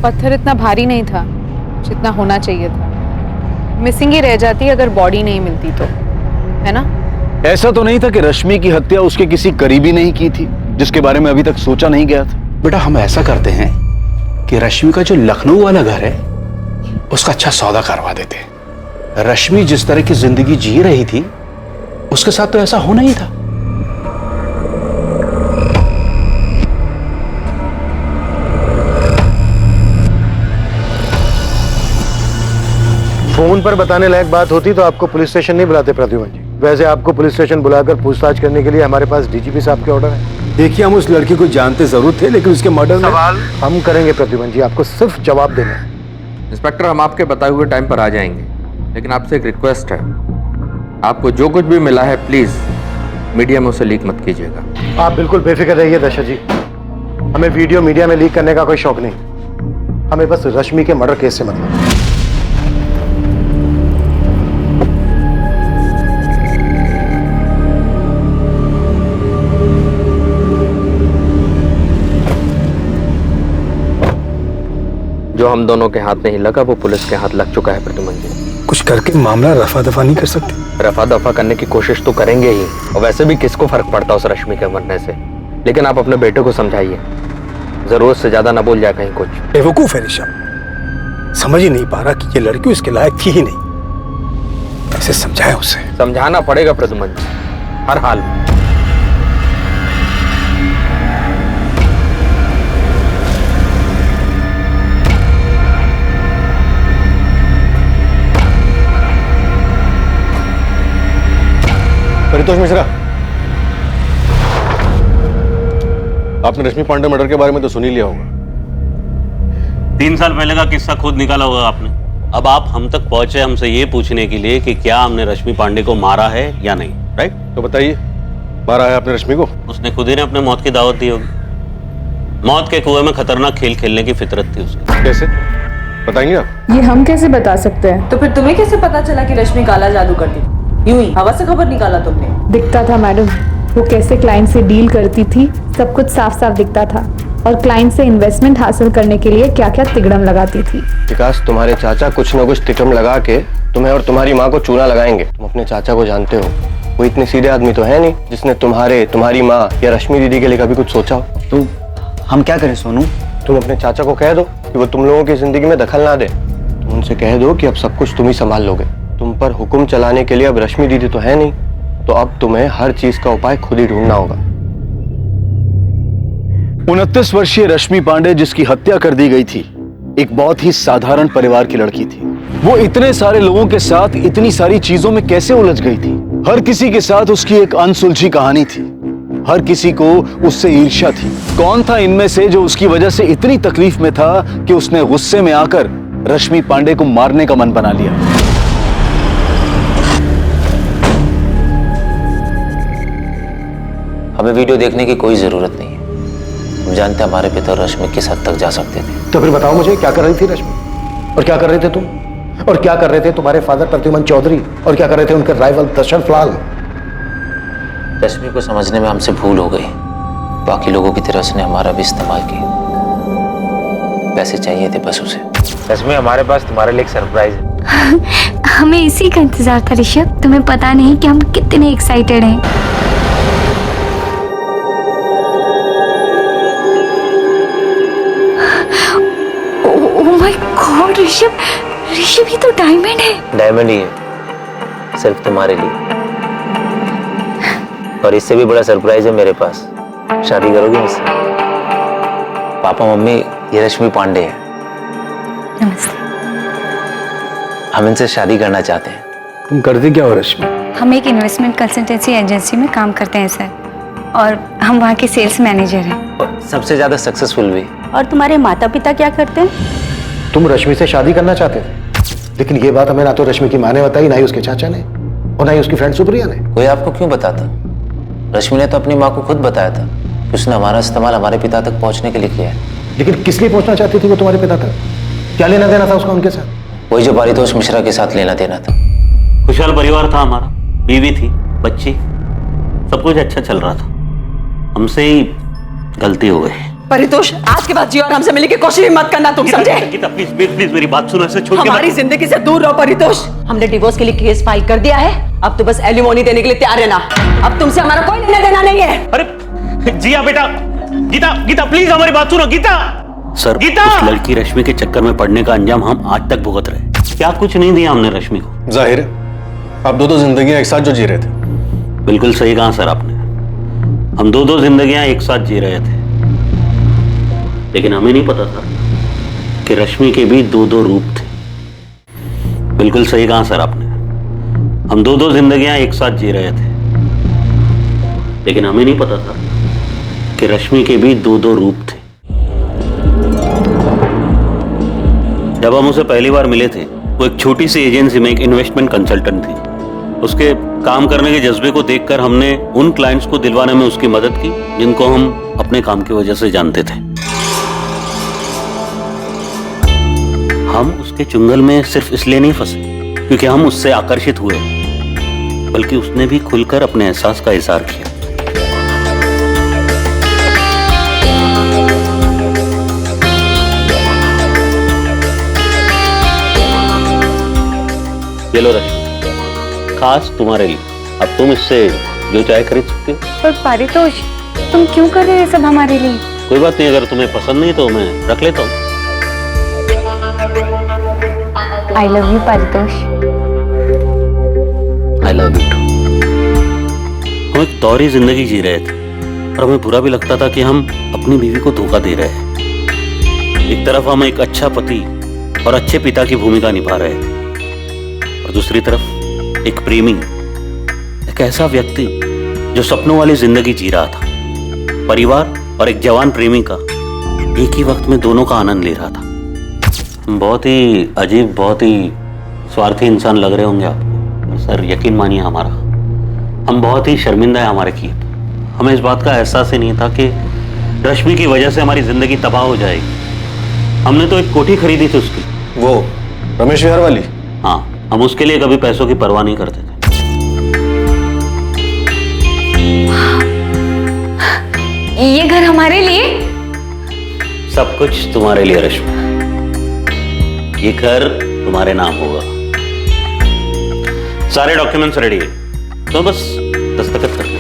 पत्थर इतना भारी नहीं था जितना होना चाहिए था। मिसिंग ही रह जाती अगर बॉडी नहीं मिलती तो, है ना? ऐसा तो नहीं था कि रश्मि की हत्या उसके किसी करीबी ने ही की थी जिसके बारे में अभी तक सोचा नहीं गया था? बेटा हम ऐसा करते हैं कि रश्मि का जो लखनऊ वाला घर है उसका अच्छा सौदा करवा देते हैं। रश्मि जिस तरह की जिंदगी जी रही थी उसके साथ तो ऐसा होना ही था। फोन पर बताने लायक बात होती तो आपको पुलिस स्टेशन नहीं बुलाते प्रद्युमन जी। वैसे आपको पुलिस स्टेशन बुलाकर पूछताछ करने के लिए हमारे पास डीजीपी साहब के ऑर्डर है। देखिए हम उस लड़की को जानते जरूर थे लेकिन उसके मर्डर में सवाल हम करेंगे प्रद्युमन जी, आपको सिर्फ जवाब देना है। इंस्पेक्टर हम आपके बताए हुए टाइम पर आ जाएंगे, लेकिन आपसे एक रिक्वेस्ट है, आपको जो कुछ भी मिला है प्लीज मीडिया में उसे लीक मत कीजिएगा। आप बिल्कुल बेफिक्र रहिए दशरथ जी, हमें वीडियो मीडिया में लीक करने का कोई शौक नहीं। हमें बस रश्मि के मर्डर केस से मतलब। जो हम दोनों के हाथ नहीं लगा वो पुलिस के हाथ लग चुका है प्रद्युमन जी। कुछ करके मामला रफा दफा नहीं कर सकते? रफा दफा करने की कोशिश तो करेंगे ही, और वैसे भी किसको फर्क पड़ता उस रश्मि के मरने से। लेकिन आप अपने बेटे को समझाइए, जरूरत से ज्यादा ना बोल जाए कहीं कुछ। बेवकूफ है ऋषभ, समझ ही नहीं पा रहा कि ये लड़की उसके लायक थी ही नहीं। कैसे समझाए उसे? समझाना पड़ेगा प्रद्युमन जी, हर हाल में। परितोष मिश्रा, आपने रश्मि पांडे मर्डर के बारे में तो सुन ही लिया होगा। 3 साल पहले का किस्सा खुद निकाला होगा आपने। अब आप हम तक पहुंचे हमसे ये पूछने के लिए कि क्या हमने रश्मि पांडे को मारा है या नहीं, राइट? तो बताइए, मारा है आपने रश्मि को? उसने खुद ही ने अपने मौत की दावत दी होगी। मौत के कुएं में खतरनाक खेल खेलने की फितरत थी उसकी। कैसे बताएंगे आप? ये हम कैसे बता सकते हैं? तो फिर तुम्हें कैसे पता चला कि रश्मि काला जादू करती थी? यूं ही हवा से खबर निकाला तुमने? दिखता था मैडम, वो कैसे क्लाइंट से डील करती थी, सब कुछ साफ साफ दिखता था। और क्लाइंट से इन्वेस्टमेंट हासिल करने के लिए क्या क्या तिगड़म लगाती थी। विकास, तुम्हारे चाचा कुछ न कुछ तिगड़म लगा के तुम्हें और तुम्हारी माँ को चूना लगाएंगे। तुम अपने चाचा को जानते हो, वो इतने सीधे आदमी तो है नहीं जिसने तुम्हारी माँ या रश्मि दीदी के लिए कभी कुछ सोचा हो। तो हम क्या करें सोनू? तुम अपने चाचा को कह दो कि वो तुम लोगों की जिंदगी में दखल ना दे। तुम उनसे कह दो कि अब सब कुछ तुम ही संभाल लोगे। तुम पर हुक्म चलाने के लिए अब रश्मि दीदी तो है नहीं, तो अब तुम्हें हर चीज का उपाय खुद ही ढूंढना होगा। 29 वर्षीय रश्मि पांडे जिसकी हत्या कर दी गई थी, एक बहुत ही साधारण परिवार की लड़की थी। वो इतने सारे लोगों के साथ इतनी सारी चीजों में कैसे उलझ गई थी? हर किसी के साथ उसकी एक अनसुलझी कहानी थी। हर किसी को उससे ईर्ष्या थी। कौन था इनमें से जो उसकी वजह से इतनी तकलीफ में था कि उसने गुस्से में आकर रश्मि पांडे को मारने का मन बना लिया? हमें वीडियो देखने की कोई जरूरत नहीं है। हम जानते हैं हमारे पिता और रश्मि किस हद तक जा सकते थे। तो फिर बताओ मुझे, क्या कर रही थी रश्मि? और क्या कर रहे थे तुम? और क्या कर रहे थे तुम्हारे फादर प्रद्युमन चौधरी? और क्या कर रहे थे उनके राइवल दशरथ लाल? रश्मि को समझने में हमसे भूल हो गई। बाकी लोगों की तरह उसने हमारा भी इस्तेमाल किया। पैसे चाहिए थे बस उसे। रश्मि, हमारे पास तुम्हारे लिए एक सरप्राइज है। हमें इसी का इंतजार था ऋषभ। तुम्हें पता नहीं कि हम कितने एक्साइटेड हैं। गॉड ऋषभ, ये तो डायमंड है। डायमंड ही है, सिर्फ तुम्हारे लिए। और इससे भी बड़ा सरप्राइज है मेरे पास। शादी करोगे मुझसे? पापा मम्मी, ये रश्मि पांडे है। नमस्ते। हम इनसे शादी करना चाहते हैं। तुम करते क्या हो रश्मि? हम एक इन्वेस्टमेंट कंसल्टेंसी एजेंसी में काम करते हैं सर, और हम वहाँ के सेल्स मैनेजर हैं। और सबसे ज्यादा सक्सेसफुल भी। और तुम्हारे माता पिता क्या करते हैं? तुम रश्मि से शादी करना चाहते थे, लेकिन ये बात हमें ना तो रश्मि की माँ ने बताई, ना ही उसके चाचा ने, और ना ही उसकी फ्रेंड सुप्रिया ने। कोई आपको क्यों बताता? रश्मि ने तो अपनी माँ को खुद बताया था कि उसने हमारा इस्तेमाल हमारे पिता तक पहुंचने के लिए किया है। लेकिन किस लिए पहुंचना चाहती थी वो तुम्हारे पिता तक? क्या लेना देना था उसका उनके साथ? वही जो परितोष मिश्रा के साथ लेना देना था। खुशहाल परिवार था हमारा, बीवी थी, बच्ची, सब कुछ अच्छा चल रहा था। हमसे ही गलती हो गई। परितोष, आज के बाद जी और हमसे मिलने की कोशिश भी मत करना, तुम समझे? गीता प्लीज प्लीज मेरी बात सुनो, ऐसे छोड़ के हमारी जिंदगी से दूर रहो परितोष। हमने डिवोर्स के लिए केस फाइल कर दिया है, अब तो बस एलिमोनी देने के लिए तैयार रहना। अब तुमसे हमारा कोई लेना देना नहीं है। अरे जिया बेटा, गीता गीता प्लीज हमारी बात सुनो। गीता सर, गीता, उस लड़की रश्मि के चक्कर में पड़ने का अंजाम हम आज तक भुगत रहे। क्या कुछ नहीं दिया हमने रश्मि को? जाहिर है आप दो जिंदगियां एक साथ जो जी रहे थे। बिल्कुल सही कहा सर आपने, हम दो जिंदगियां एक साथ जी रहे थे, लेकिन हमें नहीं पता था कि रश्मि के भी दो रूप थे। बिल्कुल सही कहा सर आपने, हम दो जिंदगियां एक साथ जी रहे थे, लेकिन हमें नहीं पता था कि रश्मि के भी दो रूप थे। जब हम उसे पहली बार मिले थे, वो एक छोटी सी एजेंसी में एक इन्वेस्टमेंट कंसल्टेंट थी। उसके काम करने के जज्बे को देखकर हमने उन क्लाइंट्स को दिलवाने में उसकी मदद की जिनको हम अपने काम की वजह से जानते थे। हम उसके चुंगल में सिर्फ इसलिए नहीं फंसे क्योंकि हम उससे आकर्षित हुए, बल्कि उसने भी खुलकर अपने एहसास का इजहार किया। ये लो रश्मि, खास तुम्हारे लिए। अब तुम इससे जो चाहे खरीद सकते हो। पर पारितोष, तुम क्यों कर रहे हो ये सब हमारे लिए? कोई बात नहीं, अगर तुम्हें पसंद नहीं तो मैं रख लेता हूँ। I love you Paritosh. I love you too. हम एक दोहरी जिंदगी जी रहे थे और हमें बुरा भी लगता था कि हम अपनी बीवी को धोखा दे रहे हैं। एक तरफ हम एक अच्छा पति और अच्छे पिता की भूमिका निभा रहे थे, और दूसरी तरफ एक प्रेमी, एक ऐसा व्यक्ति जो सपनों वाली जिंदगी जी रहा था। परिवार और एक जवान प्रेमी का एक ही वक्त में दोनों का आनंद ले रहा था। बहुत ही अजीब, बहुत ही स्वार्थी इंसान लग रहे होंगे आपको, सर यकीन मानिए हमारा, हम बहुत ही शर्मिंदा है हमारे किए। हमें इस बात का एहसास ही नहीं था कि रश्मि की वजह से हमारी जिंदगी तबाह हो जाएगी। हमने तो एक कोठी खरीदी थी उसकी, वो रमेश विहार वाली। हाँ, हम उसके लिए कभी पैसों की परवाह नहीं करते थे। ये घर हमारे लिए? सब कुछ तुम्हारे लिए रश्मि, ये घर तुम्हारे नाम होगा। सारे डॉक्यूमेंट्स रेडी है, तो बस दस्तखत कर लो।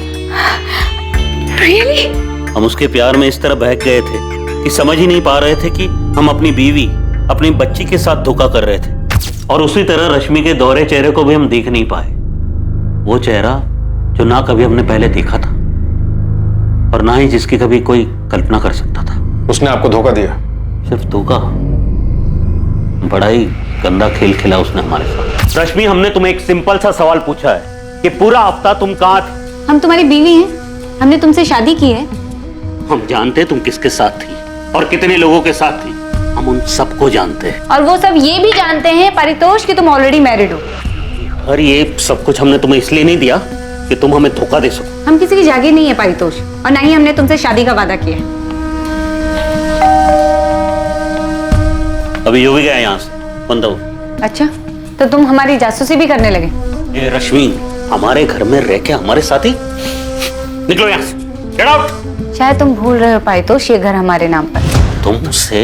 रियली? हम उसके प्यार में इस तरह बहक गए थे कि समझ ही नहीं पा रहे थे कि हम अपनी बीवी, अपनी बच्ची के साथ धोखा कर रहे थे। और उसी तरह रश्मि के दोहरे चेहरे को भी हम देख नहीं पाए, वो चेहरा जो ना कभी हमने पहले देखा था और ना ही जिसकी कभी कोई कल्पना कर सकता था। उसने आपको धोखा दिया? सिर्फ धोखा, बड़ा ही गंदा खेल खेला उसने हमारे साथ। रश्मि, हमने तुम्हें एक सिंपल सा सवाल पूछा है कि पूरा हफ्ता तुम कहाँ थे? हम तुम्हारी बीवी हैं, हमने तुमसे शादी की है। हम जानते तुम किसके साथ थी और कितने लोगों के साथ थी, हम उन सबको जानते हैं। और वो सब ये भी जानते हैं परितोष कि तुम ऑलरेडी मैरिड हो। और ये सब कुछ हमने तुम्हें इसलिए नहीं दिया कि तुम हमें धोखा दे सको। हम किसी की जागीर नहीं है परितोष, और ना ही हमने तुमसे शादी का वादा किया है। अभी यो भी गया यहाँ से, बंद हो। अच्छा, तो तुम हमारी जासूसी भी करने लगे? ये रश्मि, हमारे घर में रह के हमारे साथ ही निकलो यहाँ से, गेट आउट। शायद तुम भूल रहे हो परितोष, ये घर हमारे नाम पर। तुम उसे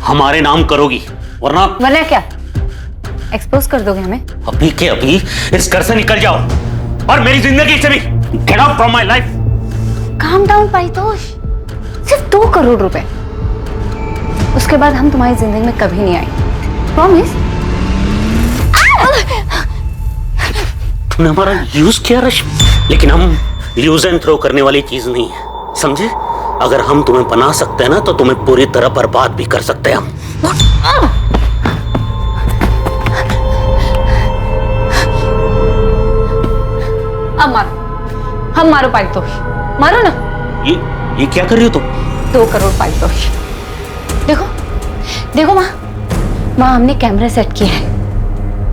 हमारे नाम करोगी, वरना क्या एक्सपोज कर दोगे हमें? अभी के अभी इस घर से निकल जाओ और मेरी जिंदगी से भी get out from my life. Calm down Paritosh, सिर्फ 2 करोड़ रुपए, उसके बाद हम तुम्हारी जिंदगी में कभी नहीं आएंगे, प्रॉमिस। तुमने हमारा यूज किया रश्मि, लेकिन हम यूज एंड थ्रो करने वाली चीज नहीं है, समझे? अगर हम तुम्हें बना सकते हैं ना, तो तुम्हें पूरी तरह बर्बाद भी कर सकते हैं हम। अब मारो, हम मारो परितोष, मारो ना। ये क्या कर रही हो तुम? 2 करोड़ परितोष। देखो देखो माँ, वहाँ हमने कैमरा सेट किया है।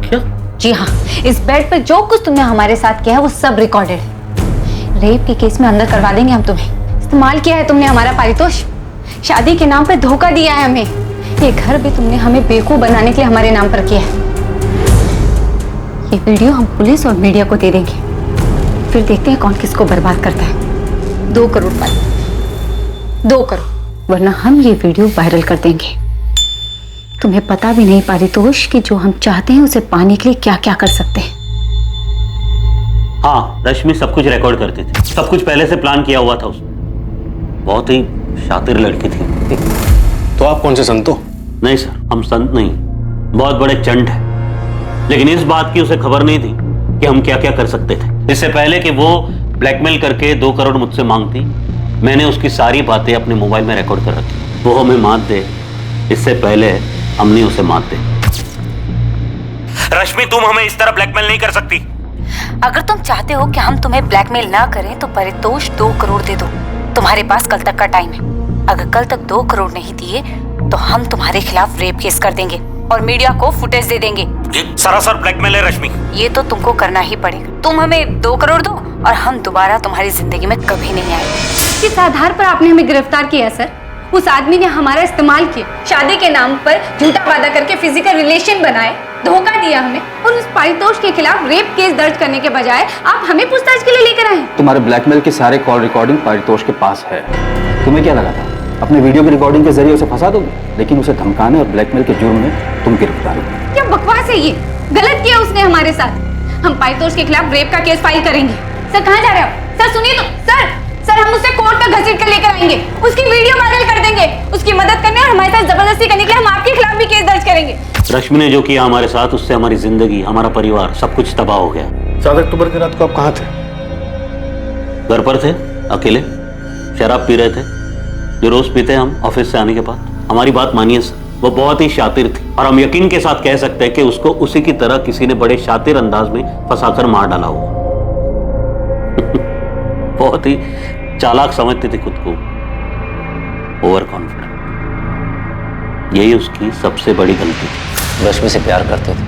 क्या? जी हाँ, इस बेड पे जो कुछ तुमने हमारे साथ किया है वो सब रिकॉर्डेड है। रेप के केस में अंदर करवा देंगे हम तुम्हें। इस्तेमाल किया है तुमने हमारा परितोष, शादी के नाम पे धोखा दिया है हमें। ये घर भी तुमने हमें बेवकूफ बनाने के लिए हमारे नाम पर किया है। ये वीडियो हम पुलिस और मीडिया को दे देंगे, फिर देखते हैं कौन किसको बर्बाद करता है। 2 करोड़ पाई, 2 करोड़। वरना हम ये वीडियो वायरल कर देंगे। तुम्हें पता भी नहीं पारितोष कि जो हम चाहते हैं उसे पाने के लिए क्या क्या कर सकते हैं। हाँ, रश्मि सब कुछ रिकॉर्ड करती थी, सब कुछ पहले से प्लान किया हुआ था उसने। बहुत ही शातिर लड़की थी। तो आप कौन से संत हो? नहीं सर, हम संत नहीं, बहुत बड़े चंट हैं। लेकिन इस बात की उसे खबर नहीं थी कि हम क्या क्या कर सकते थे। इससे पहले कि वो ब्लैकमेल करके 2 करोड़ मुझसे मांगती, मैंने उसकी सारी बातें अपने मोबाइल में रिकॉर्ड कर रखी। वो हमें मात दे इससे पहले हमने उसे मात दे। रश्मि, तुम हमें इस तरह ब्लैकमेल नहीं कर सकती। अगर तुम चाहते हो कि हम तुम्हें ब्लैकमेल ना करें तो परितोष 2 करोड़ दे दो। तुम्हारे पास कल तक का टाइम है। अगर कल तक 2 करोड़ नहीं दिए तो हम तुम्हारे खिलाफ रेप केस कर देंगे और मीडिया को फुटेज दे देंगे। ये सरासर ब्लैकमेल है रश्मि। ये तो तुमको करना ही पड़ेगा। तुम हमें 2 करोड़ दो और हम दोबारा तुम्हारी जिंदगी में कभी नहीं आएंगे। किस आधार पर आपने हमें गिरफ्तार किया सर? उस आदमी ने हमारा इस्तेमाल किया, शादी के नाम पर झूठा वादा करके फिजिकल रिलेशन बनाए, धोखा दिया हमें, और उस पारितोष के खिलाफ रेप केस दर्ज करने के बजाय आप हमें पूछताछ के लिए लेकर आए। तुम्हारे ब्लैकमेल के सारे कॉल रिकॉर्डिंग पारितोष के पास है। तुम्हें क्या लगा था अपने वीडियो की रिकॉर्डिंग के जरिए उसे फंसा दोगे, लेकिन उसे धमकाने और ब्लैकमेल के जुर्म में तुम गिरफ्तार हो। क्या बकवास है ये? गलत किया उसने हमारे साथ। हम पारितोष के खिलाफ रेप का केस फाइल करेंगे। सर कहाँ जा रहे हो? सर सुनिए तो। सर हम उसे कोर्ट तक घसीट कर लेकर आएंगे, उसकी वीडियो वायरल कर देंगे, उसकी मदद करने और हमारे साथ जबरदस्ती करने के लिए हम आपके खिलाफ भी केस दर्ज करेंगे। रश्मि ने जो किया हमारे साथ, उससे हमारी जिंदगी, हमारा परिवार, सब कुछ तबाह हो गया। 7 अक्टूबर की रात को आप कहाँ थे? घर पर थे, अकेले शराब पी रहे थे, जो रोज पीते हैं हम ऑफिस से आने के बाद। हमारी बात मानिए सर, वो बहुत ही शातिर थी और हम यकीन के साथ कह सकते हैं कि उसको उसी की तरह किसी ने बड़े शातिर अंदाज में फंसाकर मार डाला हुआ। बहुत ही चालाक समझती थी खुद को, ओवर कॉन्फिडेंट। यही उसकी सबसे बड़ी गलती थी। रश्मि से प्यार करते थे,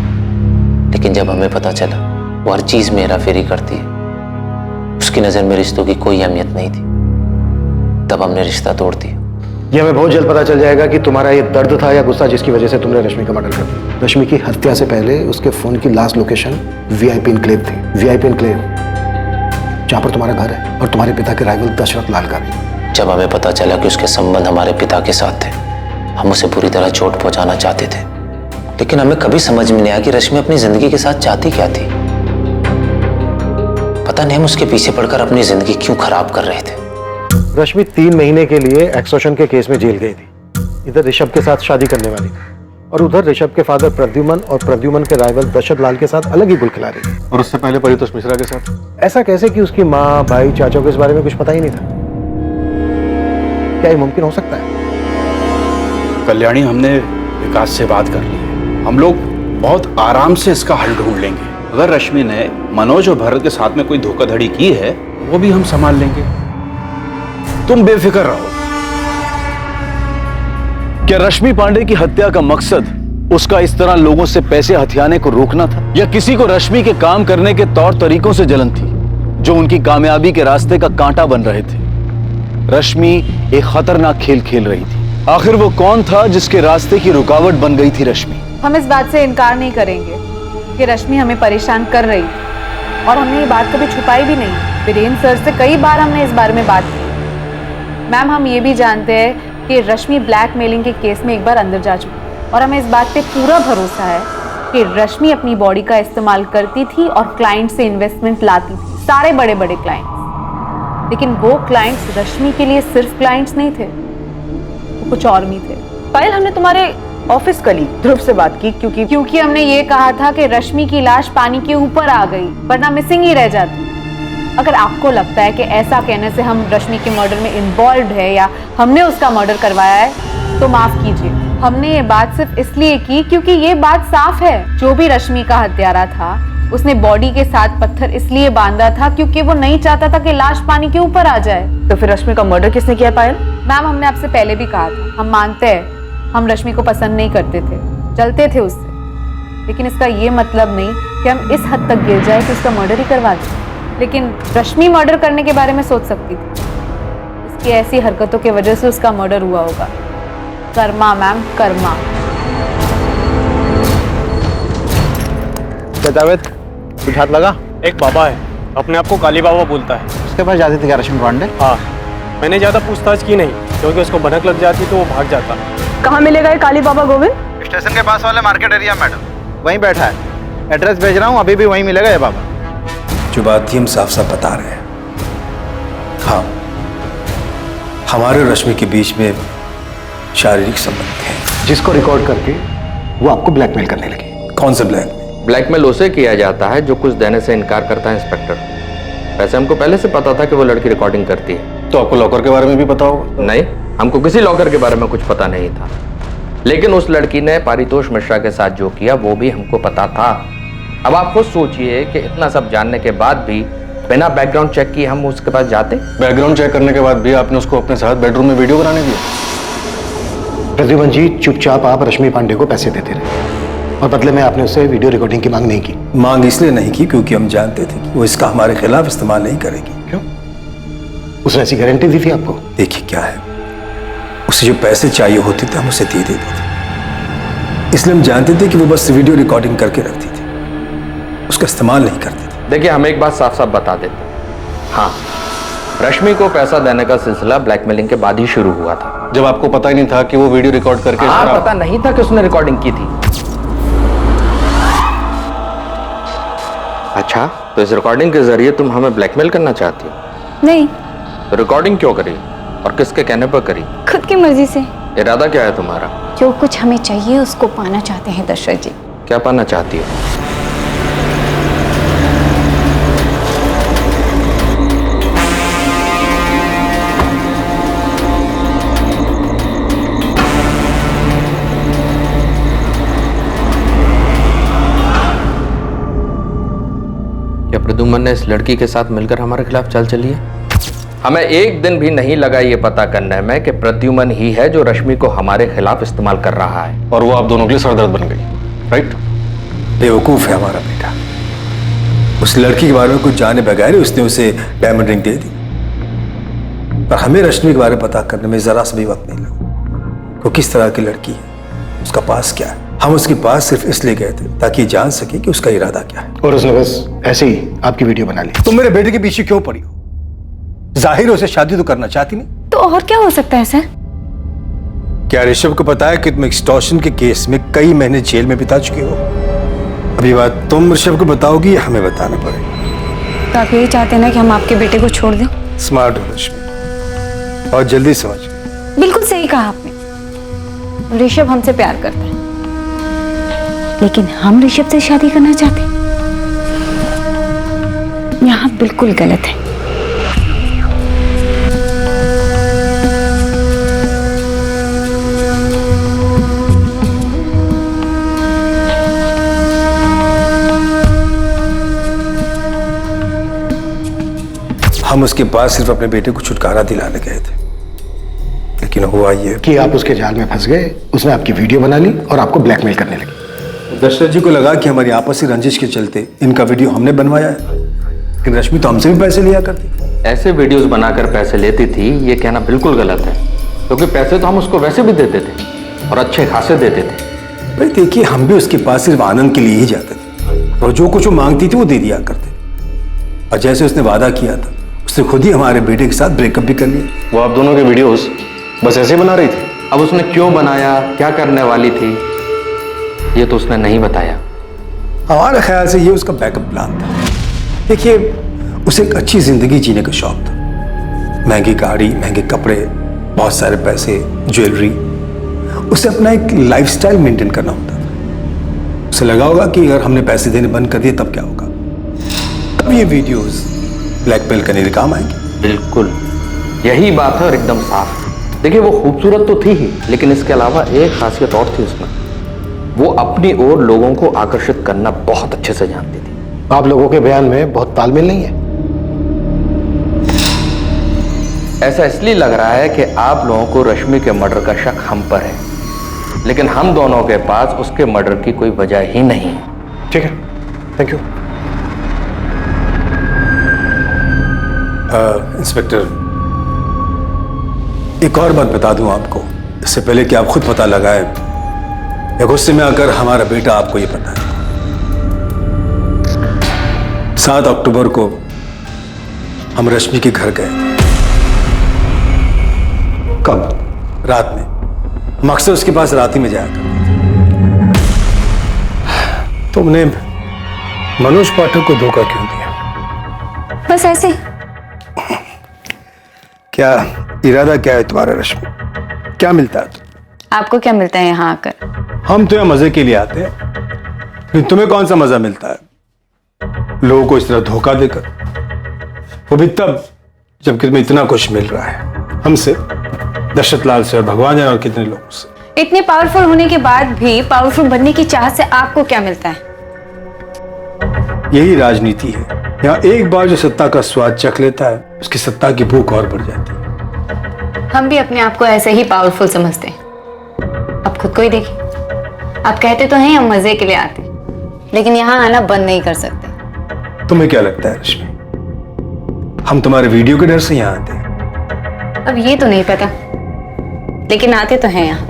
लेकिन जब हमें पता चला वो हर चीज में हेरा फेरी करती है, उसकी नजर में रिश्तों की कोई अहमियत नहीं थी, तब हमने रिश्ता तोड़ दिया। ये हमें बहुत जल्द पता चल जाएगा कि तुम्हारा ये दर्द था या गुस्सा जिसकी वजह से तुमने रश्मि का मर्डर कर दिया। रश्मि की हत्या से पहले उसके फोन की लास्ट लोकेशन वीआईपी एन्क्लेव थी। वीआईपी एन्क्लेव जहां पर तुम्हारा घर है और तुम्हारे पिता के राइवल दशरथ लाल का भी। जब हमें पता चला कि उसके संबंध हमारे पिता के साथ थे, हम उसे बुरी तरह चोट पहुंचाना चाहते थे, लेकिन हमें कभी समझ में नहीं आया कि रश्मि अपनी जिंदगी के साथ चाहती क्या थी। पता नहीं हम उसके पीछे पड़कर अपनी जिंदगी क्यों खराब कर रहे थे। रश्मि 3 महीने के लिए एक्सटॉर्शन के केस में जेल गई थी। इधर ऋषभ के साथ शादी करने वाली थी और उधर ऋषभ के फादर प्रद्युमन और प्रद्युमन के राइवल दशरथ लाल के साथ अलग ही गुल खिला रही थी। और उससे पहले परितोष मिश्रा के साथ? ऐसा कैसे कि उसकी माँ, भाई, चाचा को इस बारे में कुछ पता ही नहीं था? क्या ये मुमकिन हो सकता है? कल्याणी, हमने विकास से बात कर ली है। हम लोग बहुत आराम से इसका हल ढूंढ लेंगे। अगर रश्मि ने मनोज और भरत के साथ में कोई धोखाधड़ी की है, वो भी हम संभाल लेंगे। तुम बेफिक्र रहो। क्या रश्मि पांडे की हत्या का मकसद उसका इस तरह लोगों से पैसे हथियाने को रोकना था, या किसी को रश्मि के काम करने के तौर तरीकों से जलन थी जो उनकी कामयाबी के रास्ते का कांटा बन रहे थे? रश्मि एक खतरनाक खेल खेल रही थी। आखिर वो कौन था जिसके रास्ते की रुकावट बन गई थी रश्मि? हम इस बात से इनकार नहीं करेंगे कि रश्मि हमें परेशान कर रही थी और हमने ये बात कभी छुपाई भी नहीं। वीरेंद्र सर से कई बार हमने इस बारे में बात की। मैम, हम ये भी जानते हैं कि रश्मि ब्लैकमेलिंग के केस में एक बार अंदर जा चुकी और हमें इस बात पे पूरा भरोसा है कि रश्मि अपनी बॉडी का इस्तेमाल करती थी और क्लाइंट से इन्वेस्टमेंट लाती थी, सारे बड़े बड़े क्लाइंट्स। लेकिन वो क्लाइंट्स रश्मि के लिए सिर्फ क्लाइंट्स नहीं थे, वो कुछ और भी थे। पायल, हमने तुम्हारे ऑफिस कलीग ध्रुव से बात की क्योंकि हमने ये कहा था कि रश्मि की लाश पानी के ऊपर आ गई वरना मिसिंग ही रह जाती। अगर आपको लगता है कि ऐसा कहने से हम रश्मि के मर्डर में इन्वॉल्व है या हमने उसका मर्डर करवाया है, तो माफ कीजिए। हमने ये बात सिर्फ इसलिए की क्योंकि ये बात साफ है, जो भी रश्मि का हत्यारा था उसने बॉडी के साथ पत्थर इसलिए बांधा था क्योंकि वो नहीं चाहता था कि लाश पानी के ऊपर आ जाए। तो फिर रश्मि का मर्डर किसने किया पायल? मैम, हमने आपसे पहले भी कहा था, हम मानते हैं हम रश्मि को पसंद नहीं करते थे, जलते थे उससे, लेकिन इसका ये मतलब नहीं कि हम इस हद तक गिर जाए कि उसका मर्डर ही करवा दें। लेकिन रश्मि मर्डर करने के बारे में सोच सकती थी, इसकी ऐसी हरकतों की वजह से उसका मर्डर हुआ होगा। कर्मा मैम, कर्मा। जावेद, कुछ हाथ लगा? एक बाबा है, अपने आप को काली बाबा बोलता है। उसके पास जाती थी क्या रश्मि पांडे? हाँ, मैंने ज्यादा पूछताछ की नहीं, क्योंकि उसको भनक लग जाती तो वो भाग जाता। कहाँ मिलेगा ये काली बाबा गोविंद? स्टेशन के पास वाले मार्केट एरिया मैडम, वहीं बैठा है। एड्रेस भेज रहा हूँ, अभी भी वहीं मिलेगा ये बाबा। जो बात थी हम साफ साफ बता रहे हैं। हाँ, हमारे और रश्मि के बीच में शारीरिक संबंध है, जिसको रिकॉर्ड करके वो आपको ब्लैकमेल करने लगी। कौन सा ब्लैकमेल? ब्लैकमेल उसे किया जाता है जो कुछ देने से इनकार करता है इंस्पेक्टर। वैसे हमको पहले से पता था कि वो लड़की रिकॉर्डिंग करती है। तो आपको लॉकर के बारे में भी पता होगा? नहीं, हमको किसी लॉकर के बारे में कुछ पता नहीं था, लेकिन उस लड़की ने पारितोष मिश्रा के साथ जो किया वो भी हमको पता था। अब आप खुद सोचिए कि इतना सब जानने के बाद भी बिना बैकग्राउंड चेक किए हम उसके पास जाते। बैकग्राउंड चेक करने के बाद भी आपने उसको अपने साथ बेडरूम में वीडियो बनाने दिया? प्रद्युमन जी, चुपचाप आप रश्मि पांडे को पैसे देते रहे और बदले में आपने उससे वीडियो रिकॉर्डिंग की मांग नहीं की। मांग इसलिए नहीं की क्योंकि हम जानते थे कि वो इसका हमारे खिलाफ इस्तेमाल नहीं करेगी। क्यों? उसने ऐसी गारंटी दी थी आपको? देखिए क्या है, उसे जो पैसे चाहिए होते थे हम उसे दे देते थे, इसलिए हम जानते थे कि वो बस वीडियो रिकॉर्डिंग करके रखती थी, उसका इस्तेमाल नहीं करती थी। देखिए, हम एक बात साफ साफ बता देते हैं। हाँ, रश्मि को पैसा देने का सिलसिला ब्लैकमेलिंग के बाद ही शुरू हुआ था। जब आपको पता ही नहीं था कि वो वीडियो रिकॉर्ड करके पता नहीं था कि उसने रिकॉर्डिंग की थी। अच्छा, तो इस रिकॉर्डिंग के जरिए तुम हमें ब्लैकमेल करना चाहती हो? नहीं। तो रिकॉर्डिंग क्यों करी और किसके कहने पर करी? खुद की मर्जी से। इरादा क्या है तुम्हारा? जो कुछ हमें चाहिए उसको पाना चाहते हैं दशरथ जी। क्या पाना चाहती हो? क्या प्रद्युमन ने इस लड़की के साथ मिलकर हमारे खिलाफ चाल चली है? हमें एक दिन भी नहीं लगा ये पता करने में कि प्रद्युमन ही है जो रश्मि को हमारे खिलाफ इस्तेमाल कर रहा है। और वो आप दोनों के लिए सरदर्द बन गई, राइट? बेवकूफ है हमारा बेटा। उस लड़की के बारे में कुछ जाने बगैर ही उसने उसे डायमंड रिंग दे दी, पर हमें रश्मि के बारे में पता करने में जरा सा भी वक्त नहीं लगा। वो किस तरह की लड़की है, उसका पास क्या है। हम उसके पास सिर्फ इसलिए गए थे ताकि जान सके कि उसका इरादा क्या है। और उसने बस ऐसे ही आपकी वीडियो बना ली। तुम मेरे बेटे के पीछे क्यों पड़ी हो? जाहिर उसे शादी तो करना चाहती नहीं। तो और क्या हो सकता है सर? क्या ऋषभ को पता है कि तुम एक्सटॉर्शन के केस में कई महीने जेल में बिता चुके हो? अभी बात तुम ऋषभ को बताओगी या हमें बताना पड़ेगा? तो आप यही चाहते हैं ना कि हम आपके बेटे को छोड़ दें? स्मार्ट हो रश्मि, और जल्दी समझ। बिल्कुल सही कहा आपने। ऋषभ हमसे प्यार करता है, लेकिन हम ऋषभ से शादी करना चाहते हैं। यहाँ बिल्कुल गलत है। हम उसके पास सिर्फ अपने बेटे को छुटकारा दिलाने गए थे, लेकिन हुआ ये कि आप उसके जाल में फंस गए। उसने आपकी वीडियो बना ली और आपको ब्लैकमेल करने लगी। दशरथ जी को लगा कि हमारी आपसी रंजिश के चलते इनका वीडियो हमने बनवाया है, लेकिन रश्मि तो हमसे भी पैसे लिया करती थी। ऐसे वीडियोस बनाकर पैसे लेती थी, ये कहना बिल्कुल गलत है, क्योंकि पैसे तो हम उसको वैसे भी देते थे और अच्छे खासे देते थे। भाई देखिए, हम भी उसके पास सिर्फ आनंद के लिए ही जाते थे, और जो कुछ वो मांगती थी वो दे दिया करते। और जैसे उसने वादा किया था, उसने खुद ही हमारे बेटे के साथ ब्रेकअप भी कर लिया। वो आप दोनों के वीडियोस बस ऐसे बना रही थी? अब उसने क्यों बनाया, क्या करने वाली थी, ये तो उसने नहीं बताया। हमारे ख्याल से ये उसका बैकअप प्लान था। देखिए, उसे एक अच्छी जिंदगी जीने का शौक था। महंगी गाड़ी, महंगे कपड़े, बहुत सारे पैसे, ज्वेलरी। उसे अपना एक लाइफस्टाइल मेंटेन करना होता था। उसे लगा होगा कि अगर हमने पैसे देने बंद कर दिए तब क्या होगा, तब ये वीडियोस ब्लैकमेल करने के काम आएंगे। बिल्कुल यही बात है और एकदम साफ। देखिए, वो खूबसूरत तो थी ही, लेकिन इसके अलावा एक खासियत और थी उसमें। वो अपनी ओर लोगों को आकर्षित करना बहुत अच्छे से जानती थी। आप लोगों के बयान में बहुत तालमेल नहीं है। ऐसा इसलिए लग रहा है कि आप लोगों को रश्मि के मर्डर का शक हम पर है, लेकिन हम दोनों के पास उसके मर्डर की कोई वजह ही नहीं है। ठीक है, थैंक यू। इंस्पेक्टर, एक और बात बता दूं आपको, इससे पहले कि आप खुद पता लगाए या गुस्से में आकर हमारा बेटा आपको ये पता है। 7 अक्टूबर को हम रश्मि के घर गए थे। कब? रात में। हम अक्सर उसके पास रात ही में जाया करते थे। तुमने मनोज पाठक को धोखा क्यों दिया? बस ऐसे। क्या इरादा क्या है तुम्हारा रश्मि? क्या मिलता है? आपको क्या मिलता है यहाँ आकर? हम तो यहाँ मजे के लिए आते हैं, लेकिन तुम्हें कौन सा मजा मिलता है लोगों को इस तरह धोखा देकर? वो भी तब जबकि तुम्हें इतना कुछ मिल रहा है हमसे, दशरथ लाल से और भगवान जाने और कितने लोगों से। इतने पावरफुल होने के बाद भी पावरफुल बनने की चाहत से आपको क्या मिलता है? यही राजनीति है। यहाँ एक बार जो सत्ता का स्वाद चख लेता है, उसकी सत्ता की भूख और बढ़ जाती है। हम भी अपने आप को ऐसे ही पावरफुल समझते हैं। अब खुद को ही देखिए, आप कहते तो हैं हम मजे के लिए आते, लेकिन यहाँ आना बंद नहीं कर सकते। तुम्हें क्या लगता है रश्मि, हम तुम्हारे वीडियो के डर से यहाँ आते हैं? अब ये तो नहीं पता, लेकिन आते तो हैं यहाँ।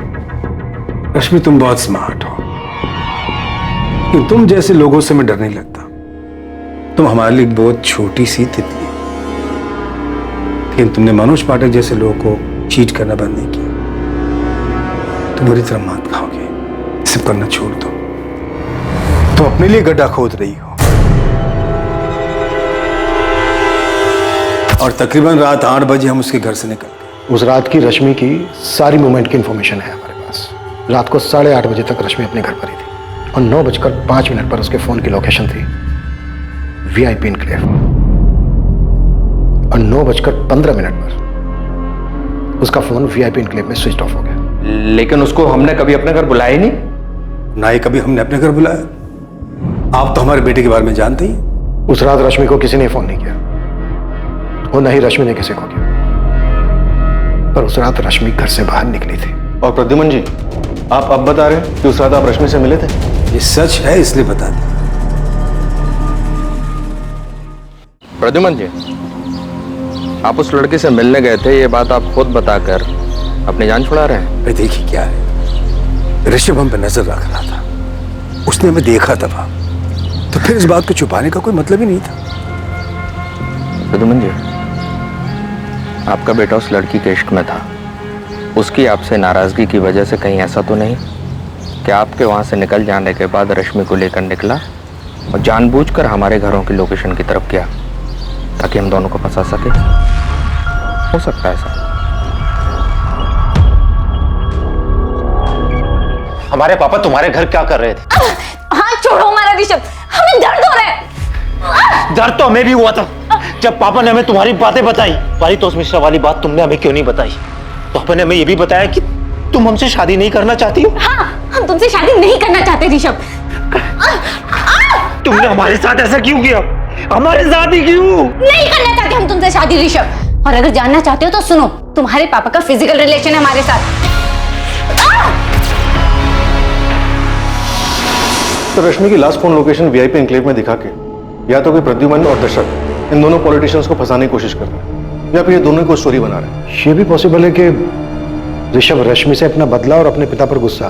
रश्मि तुम बहुत स्मार्ट हो, लेकिन तुम जैसे लोगों से मैं डर नहीं लगता। तुम हमारे लिए बहुत छोटी सी तितली हो, लेकिन तुमने मनोज पाठक जैसे लोगों को चीट करना बंद नहीं किया। तुम बुरी तरह मात खाओगे, सब करना छोड़ दो। तुम अपने लिए गड्ढा खोद रही हो, और तकरीबन रात 8 बजे हम उसके घर से निकल गए। उस रात की रश्मि की सारी मूवमेंट की इंफॉर्मेशन है हमारे पास। रात को 8:30 बजे तक रश्मि अपने घर पर ही थी, और 9:05 पर उसके फोन की लोकेशन थी VIP इनक्लेव, और 9:15 पर उसका फोन VIP इनक्लेव में स्विच ऑफ हो गया। लेकिन उसको हमने कभी अपने घर बुलाया ही नहीं। ना ही कभी हमने अपने घर बुलाया। आप तो हमारे बेटे के बारे में जानते ही। उस रात रश्मि को किसी ने फोन नहीं किया, और न ही रश्मि ने किसी को किया, पर उस रात रश्मि घर से बाहर निकली थी। और प्रद्युमन जी, आप अब बता रहे हैं कि उस रात आप रश्मि से मिले थे? ये सच है, इसलिए बता दें। प्रद्युमन जी, आप उस लड़की से मिलने गए थे, ये बात आप खुद बताकर अपनी जान छुड़ा रहे हैं। देखिए क्या है, ऋषभ हम पे नजर रख रहा था, उसने हमें देखा था, तो फिर इस बात को छुपाने का कोई मतलब ही नहीं था। प्रद्युमन जी, आपका बेटा उस लड़की के इश्क में था। उसकी आपसे नाराजगी की वजह से कहीं ऐसा तो नहीं कि आपके वहां से निकल जाने के बाद रश्मि को लेकर निकला और जानबूझकर हमारे घरों की लोकेशन की तरफ गया ताकि हम दोनों को फंसा सके? हो सकता है ऐसा। हमारे पापा तुम्हारे घर क्या कर रहे थे? हाथ छोड़ो हमारा ऋषभ, हमें दर्द हो रहा है। दर्द तो हमें भी हुआ था जब पापा ने हमें तुम्हारी बातें बताई। पारितोष मिश्रा वाली बात तुमने हमें क्यों नहीं बताई? पापा ने हमें ये भी बताया कि तुम हमसे शादी नहीं करना चाहती हो। हाँ, हम तुमसे शादी नहीं करना चाहते ऋषभ। तुमने हमारे साथ ऐसा क्यों किया? हमारे साथ ही क्यों? नहीं करना चाहते हम तुमसे शादी ऋषभ, और अगर जानना चाहते हो तो सुनो, तुम्हारे पापा का फिजिकल रिलेशन है हमारे साथ। तो रश्मि की last phone location VIP enclave में दिखा के या तो कोई प्रद्युमन और दशरथ इन दोनों पॉलिटिशियंस को फंसाने की कोशिश कर रहे हैं, या फिर ये दोनों को स्टोरी बना रहे हैं। ये भी पॉसिबल है कि ऋषभ रश्मि से अपना बदला और अपने पिता पर गुस्सा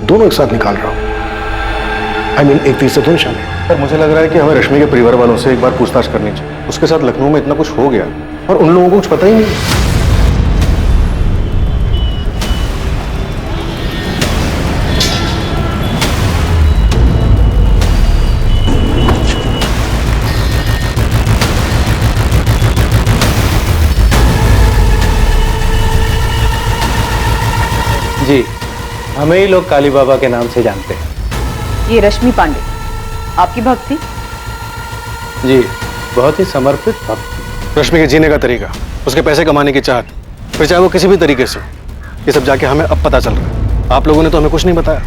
दोनों एक साथ निकाल रहा हो। I mean, एक तीर से दो निशाने। पर मुझे लग रहा है कि हमें रश्मि के परिवार वालों से एक बार पूछताछ करनी चाहिए। उसके साथ लखनऊ में इतना कुछ हो गया और उन लोगों को कुछ पता ही नहीं। जी, हमें ही लोग काली बाबा के नाम से जानते हैं। ये रश्मि पांडे आपकी भक्ति? जी, बहुत ही समर्पित भक्त। रश्मि के जीने का तरीका, उसके पैसे कमाने की चाहत, फिर चाहे वो किसी भी तरीके से, ये सब जाके हमें अब पता चल रहा है। आप लोगों ने तो हमें कुछ नहीं बताया,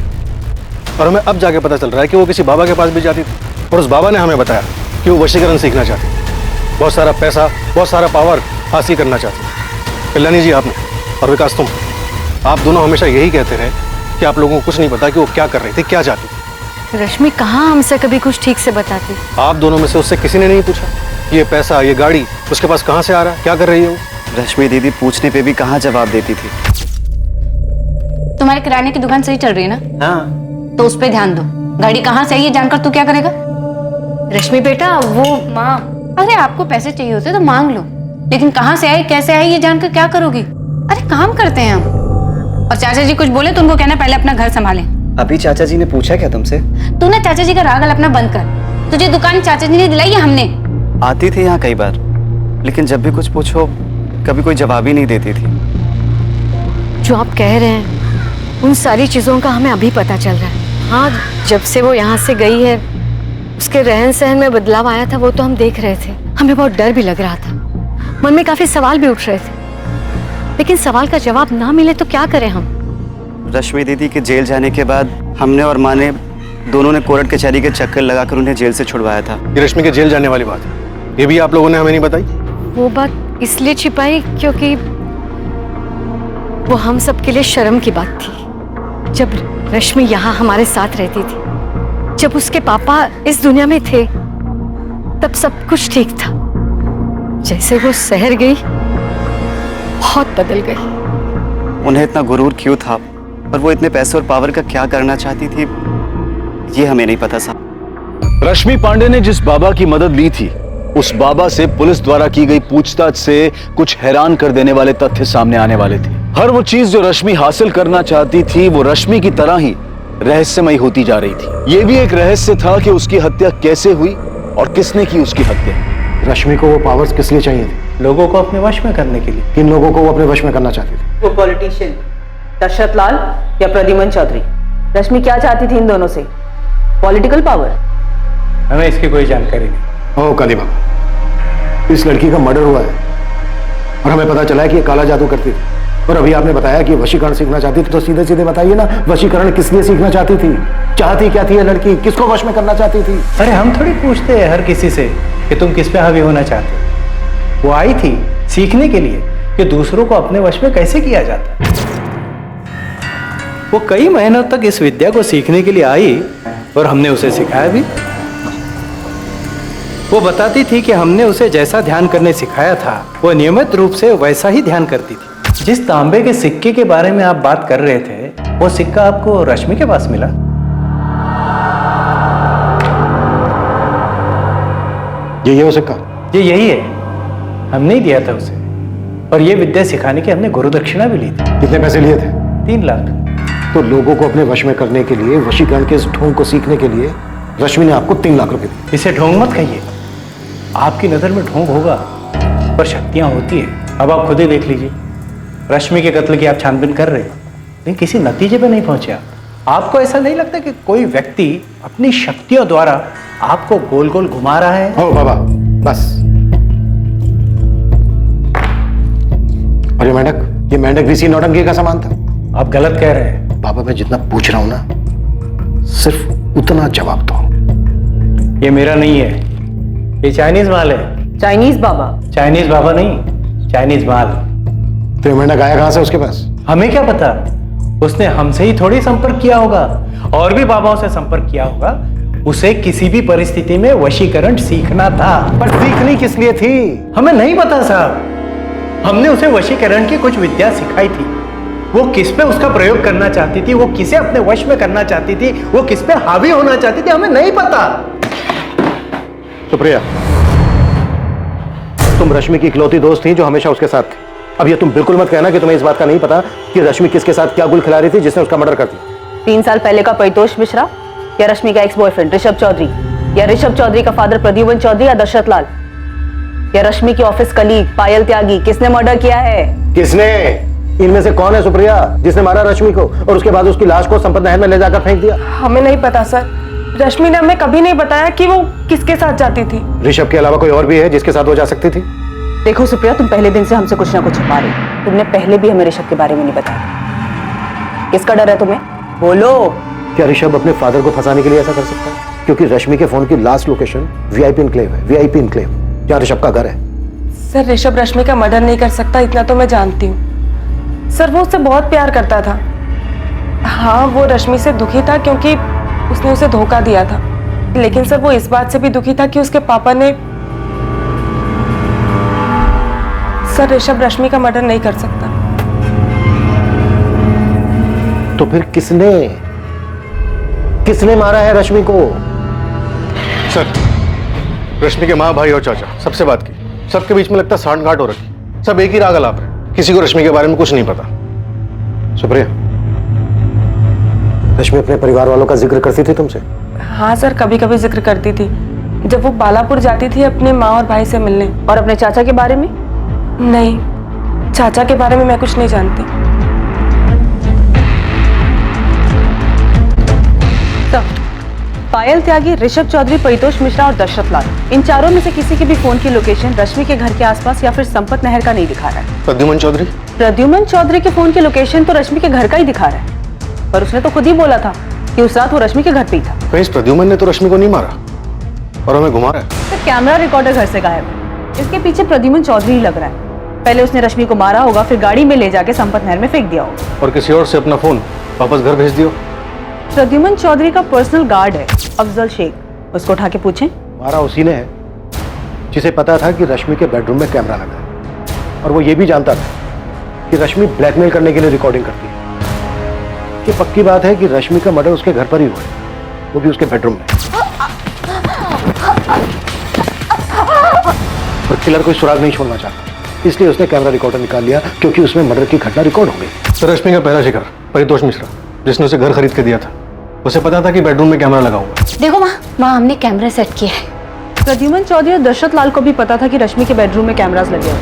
और हमें अब जाके पता चल रहा है कि वो किसी बाबा के पास भी जाती थी, और उस बाबा ने हमें बताया कि वो वशीकरण सीखना चाहती थी, बहुत सारा पैसा, बहुत सारा पावर हासिल करना चाहती थी। कल्याणी जी आपने, और विकास तुम, आप दोनों हमेशा यही कहते रहे कि आप लोगों को कुछ नहीं पता कि वो क्या कर रही थी, क्या चाहती थी। रश्मि कहाँ हमसे कभी कुछ ठीक से बताती। आप दोनों में से उससे किसी ने नहीं पूछा ये पैसा, ये गाड़ी उसके पास कहाँ से आ रहा है, क्या कर रही है वो? रश्मि दीदी पूछने पे भी कहाँ जवाब देती थी। तुम्हारे किराने की दुकान सही चल रही है ना? हाँ। तो उस पे ध्यान दो। गाड़ी कहाँ से आई ये जानकर तू क्या करेगा? रश्मि बेटा, वो माँ, अरे आपको पैसे चाहिए होते तो मांग लो, लेकिन कहाँ से आई, कैसे आई, ये जानकर क्या करोगी? अरे काम करते हैं हम। और चाचा जी कुछ बोले तो उनको कहना पहले अपना घर संभालें। अभी चाचा जी ने पूछा क्या तुमसे? तू ना चाचा जी का राग अपना बंद कर। तुझे दुकान चाचा जी ने दिलाई या हमने? आती थी यहाँ कई बार, लेकिन जब भी कुछ पूछो कभी कोई जवाब ही नहीं देती थी। जो आप कह रहे हैं उन सारी चीजों का हमें अभी पता चल रहा है। हाँ, जब से वो यहाँ से गई है उसके रहन सहन में बदलाव आया था, वो तो हम देख रहे थे। हमें बहुत डर भी लग रहा था, मन में काफी सवाल भी उठ रहे थे, लेकिन सवाल का जवाब ना मिले तो क्या करें हम। रश्मि दीदी के जेल जाने के बाद हमने और माँ ने दोनों ने कोर्ट कचहरी के चक्कर लगाकर उन्हें जेल से छुड़वाया था। ये रश्मि के जेल जाने वाली बात है, ये भी आप लोगों ने हमें नहीं बताई? वो बात इसलिए छिपाई क्योंकि वो हम सबके लिए शर्म की बात थी। जब रश्मि यहाँ हमारे साथ रहती थी, जब उसके पापा इस दुनिया में थे, तब सब कुछ ठीक था। जैसे वो शहर गई, बहुत बदल गई। उन्हें इतना गुरूर क्यों था और वो इतने पैसे और पावर का क्या करना चाहती थी, ये हमें नहीं पता साहब। रश्मि पांडे ने जिस बाबा की मदद ली थी, उस बाबा से पुलिस द्वारा की गई पूछताछ से कुछ हैरान कर देने वाले तथ्य सामने आने वाले थे। हर वो चीज जो रश्मि हासिल करना चाहती थी, वो रश्मि की तरह ही रहस्यमयी होती जा रही थी। ये भी एक रहस्य था कि उसकी हत्या कैसे हुई और किसने की उसकी हत्या। रश्मि को वो पावर्स किस लिए चाहिए थे? लोगों को अपने वश में करने के लिए। किन लोगों को वो अपने वश में करना चाहती थी? वो पॉलिटिशियन दशरथ लाल या प्रद्युमन चौधरी। रश्मि क्या चाहती थी इन दोनों से? Political power? हमें इसकी कोई जानकारी नहीं। ओ काली बाबा, इस लड़की का मर्डर हुआ है और हमें पता चला है कि ये काला जादू करती थी, और अभी आपने बताया कि वशीकरण सीखना चाहती थी, तो सीधे सीधे बताइए ना, वशीकरण किस लिए सीखना चाहती थी? चाहती क्या थी ये लड़की? किसको वश में करना चाहती थी? अरे हम थोड़ी पूछते हैं हर किसी से कि तुम किस पे हावी होना चाहते हो। वो आई थी सीखने के लिए कि दूसरों को अपने वश में कैसे किया जाता है। वो कई महीनों तक इस विद्या को सीखने के लिए आई और हमने उसे सिखाया भी। वो बताती थी कि हमने उसे जैसा ध्यान करने सिखाया था, वो नियमित रूप से वैसा ही ध्यान करती थी। जिस तांबे के सिक्के के बारे में आप बात कर रहे थे, वो सिक्का आपको रश्मि के पास मिला? ये वो सिक्का? ये यही है, हमने ही दिया था उसे, और ये विद्या सिखाने की हमने गुरु दक्षिणा भी ली थी। कितने पैसे लिए थे? 3 लाख। तो लोगों को अपने वश में करने के लिए, वशीकरण के इस ढोंग को सीखने के लिए रश्मि ने आपको 3 लाख रुपए दिए। इसे ढोंग मत कहिए, आपकी नजर में ढोंग होगा पर शक्तियां होती है। अब आप खुद ही देख लीजिए, रश्मि के कत्ल की आप छानबीन कर रहे हैं लेकिन किसी नतीजे पे नहीं पहुंचे आप। आपको ऐसा नहीं लगता कि कोई व्यक्ति अपनी शक्तियों द्वारा आपको गोल गोल घुमा रहा है? ओ बाबा बस। और ये मेंढक भी इसी नौटंकी का सामान था? आप गलत कह रहे हैं। बाबा मैं जितना पूछ रहा हूं ना, सिर्फ उतना जवाब दो। ये मेरा नहीं है, ये चाइनीज माल है। चाइनीज बाबा? चाइनीज बाबा नहीं, चाइनीज माल। तो ये मेंढक आया कहां से उसके पास? हमें क्या पता, उसने हमसे ही थोड़ी संपर्क किया होगा, और भी बाबाओं से संपर्क किया होगा। उसे किसी भी परिस्थिति में वशीकरण सीखना था। पर सीखनी किस लिए थी? हमें नहीं पता साहब। हमने उसे वशीकरण की कुछ विद्या सिखाई थी। वो किस पे उसका प्रयोग करना चाहती थी, वो किसे अपने वश में करना चाहती थी, वो किस पे हावी होना चाहती थी, हमें नहीं पता। सुप्रिया, तुम रश्मि की इकलौती दोस्त थी जो हमेशा उसके साथ थी। अब ये तुम बिल्कुल मत कहना कि तुम्हें इस बात का नहीं पता कि रश्मि किसके साथ क्या गुल खिला रही थी जिसने उसका मर्डर कर दिया। 3 साल पहले का परितोष मिश्रा या रश्मि का एक्स बॉयफ्रेंड ऋषभ चौधरी, या ऋषभ चौधरी का फादर प्रद्युमन चौधरी या दशरथ लाल, या रश्मि की ऑफिस कलीग पायल त्यागी, किसने मर्डर किया है? किसने? इनमें से कौन है सुप्रिया जिसने मारा रश्मि को और उसके बाद उसकी लाश को संपत नहर में ले जाकर फेंक दिया? हमें नहीं पता सर। रश्मि ने हमें कभी नहीं बताया कि वो किसके साथ जाती थी। ऋषभ के अलावा कोई और भी है जिसके साथ वो जा सकती थी? देखो सुप्रिया, तुम पहले दिन से हमसे कुछ ना कुछ छुपा रही हो। तुमने पहले भी हमें ऋषभ के बारे में नहीं बताया। किसका डर है तुम्हें? बोलो। क्या ऋषभ अपने फादर को फंसाने के लिए ऐसा कर सकता है? क्योंकि रश्मि के फोन की लास्ट लोकेशन वीआईपी एन्क्लेव है, वीआईपी एन्क्लेव, जहां ऋषभ का घर है। सर ऋषभ रश्मि का मर्डर नहीं कर सकता, इतना तो मैं जानती हूँ। सर वो उससे बहुत प्यार करता था। हाँ, वो रश्मि से दुखी था क्योंकि उसने उसे धोखा दिया था, लेकिन सर वो इस बात से भी दुखी था कि उसके पापा ने। सर ऋषभ रश्मि का मर्डर नहीं कर सकता। तो फिर किसने मारा है रश्मि को? सर, रश्मि के माँ, भाई और चाचा सबसे बात की, सबके बीच में लगता सांठगांठ हो रखी, सब एक ही राग अलाप है। किसी को रश्मि के बारे में कुछ नहीं पता। सुप्रिया, रश्मि अपने परिवार वालों का जिक्र करती थी तुमसे? हाँ सर, कभी कभी जिक्र करती थी जब वो बालापुर जाती थी अपने माँ और भाई से मिलने। और अपने चाचा के बारे में? नहीं, चाचा के बारे में मैं कुछ नहीं जानती। तो पायल त्यागी, ऋषभ चौधरी, परितोष मिश्रा और दशरथ लाल, इन चारों में से किसी के भी फोन की लोकेशन रश्मि के घर के आसपास या फिर संपत नहर का नहीं दिखा रहा है। प्रद्युमन चौधरी? प्रद्युमन चौधरी के फोन की लोकेशन तो रश्मि के घर का ही दिखा रहा है, पर उसने तो खुद ही बोला था कि उस रात वो रश्मि के घर पे ही था। कहीं इस प्रद्युमन ने तो रश्मि को नहीं मारा और हमें घुमा रहा है। तो कैमरा रिकॉर्डर घर से गायब है, इसके पीछे प्रद्युमन चौधरी ही लग रहा है। पहले उसने रश्मि को मारा होगा, फिर गाड़ी में ले जाके संपत नहर में फेंक दिया होगा और किसी और से अपना फोन वापस घर भेज दियो। प्रद्युमन चौधरी का पर्सनल गार्ड है अफजल शेख, उसको उठा के पूछें। मारा उसी ने है जिसे पता था कि रश्मि के बेडरूम में कैमरा लगा है, और वो ये भी जानता था कि रश्मि ब्लैकमेल करने के लिए रिकॉर्डिंग करती है। ये पक्की बात है कि रश्मि का मर्डर उसके घर पर ही हुआ है, वो भी उसके बेडरूम में। और किलर कोई सुराग नहीं छोड़ना चाहता, इसलिए उसने कैमरा रिकॉर्डर निकाल लिया, क्योंकि उसमें मर्डर की घटना रिकॉर्ड हो गई। तो रश्मि का पहला शिकार परितोष मिश्रा, जिसने उसे घर खरीद के दिया था, उसे पता था कि बेडरूम में कैमरा लगा हुआ है। देखो माँ हमने कैमरा सेट किया है। प्रद्युमन चौधरी और दशरथ लाल को भी पता था कि रश्मि के बेडरूम में कैमरास लगे हुए,